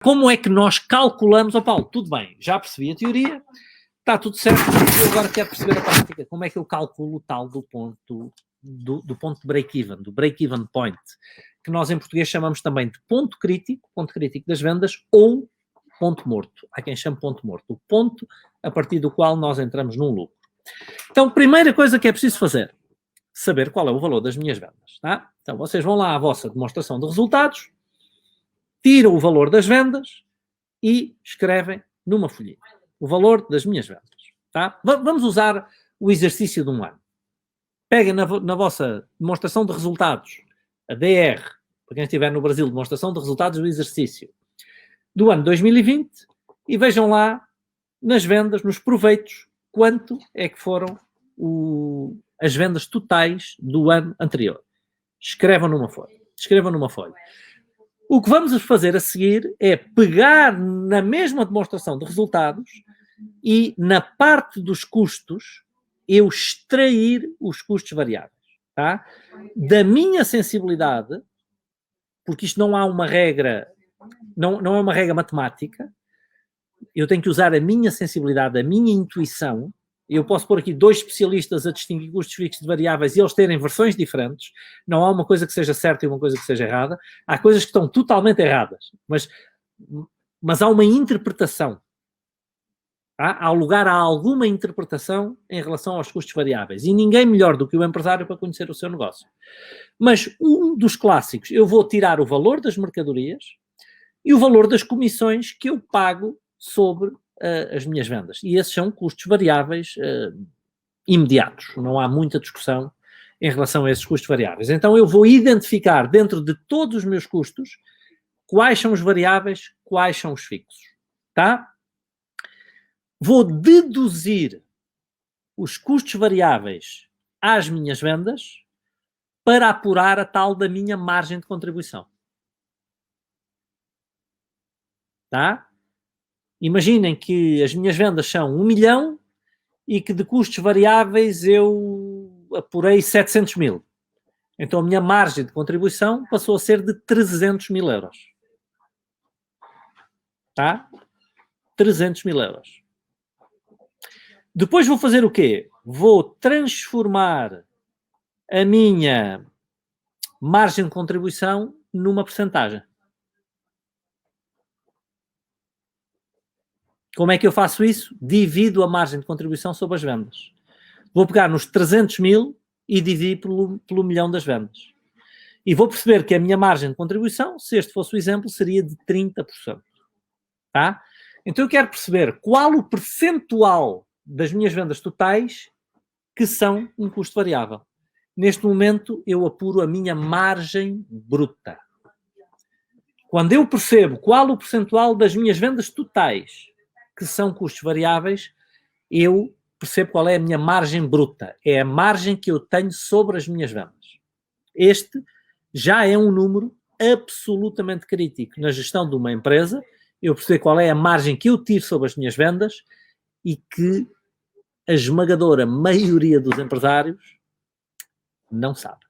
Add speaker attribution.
Speaker 1: Como é que nós calculamos? Ó Paulo, tudo bem, já percebi a teoria, está tudo certo, eu agora quero perceber a prática. Como é que eu calculo o tal do ponto de break-even, do break-even point, que nós em português chamamos também de ponto crítico das vendas, ou ponto morto. Há quem chame ponto morto, o ponto a partir do qual nós entramos num lucro. Então, primeira coisa que é preciso fazer, saber qual é o valor das minhas vendas, tá? Então, vocês vão lá à vossa demonstração de resultados, tiram o valor das vendas e escrevem numa folhinha o valor das minhas vendas, tá? Vamos usar o exercício de um ano. Peguem na vossa demonstração de resultados, a DR, para quem estiver no Brasil, demonstração de resultados do exercício do ano 2020, e vejam lá nas vendas, nos proveitos, quanto é que foram as vendas totais do ano anterior. Escrevam numa folha. O que vamos fazer a seguir é pegar na mesma demonstração de resultados e na parte dos custos eu extrair os custos variáveis, tá? Da minha sensibilidade, porque isto não há uma regra, não é uma regra matemática, eu tenho que usar a minha sensibilidade, a minha intuição. Eu posso pôr aqui 2 especialistas a distinguir custos fixos de variáveis e eles terem versões diferentes. Não há uma coisa que seja certa e uma coisa que seja errada. Há coisas que estão totalmente erradas, mas há uma interpretação. Tá? Há lugar a alguma interpretação em relação aos custos variáveis. E ninguém melhor do que o empresário para conhecer o seu negócio. Mas um dos clássicos, eu vou tirar o valor das mercadorias e o valor das comissões que eu pago sobre as minhas vendas. E esses são custos variáveis imediatos. Não há muita discussão em relação a esses custos variáveis. Então eu vou identificar dentro de todos os meus custos quais são os variáveis, quais são os fixos. Tá? Vou deduzir os custos variáveis às minhas vendas para apurar a tal da minha margem de contribuição. Tá? Imaginem que as minhas vendas são 1 milhão e que de custos variáveis eu apurei 700 mil. Então a minha margem de contribuição passou a ser de 300 mil euros. Tá? 300 mil euros. Depois vou fazer o quê? Vou transformar a minha margem de contribuição numa percentagem. Como é que eu faço isso? Divido a margem de contribuição sobre as vendas. Vou pegar nos 300 mil e dividir pelo milhão das vendas. E vou perceber que a minha margem de contribuição, se este fosse o exemplo, seria de 30%. Tá? Então eu quero perceber qual o percentual das minhas vendas totais que são um custo variável. Neste momento eu apuro a minha margem bruta. Quando eu percebo qual o percentual das minhas vendas totais que são custos variáveis, eu percebo qual é a minha margem bruta. É a margem que eu tenho sobre as minhas vendas. Este já é um número absolutamente crítico na gestão de uma empresa. Eu percebo qual é a margem que eu tiro sobre as minhas vendas e que a esmagadora maioria dos empresários não sabe.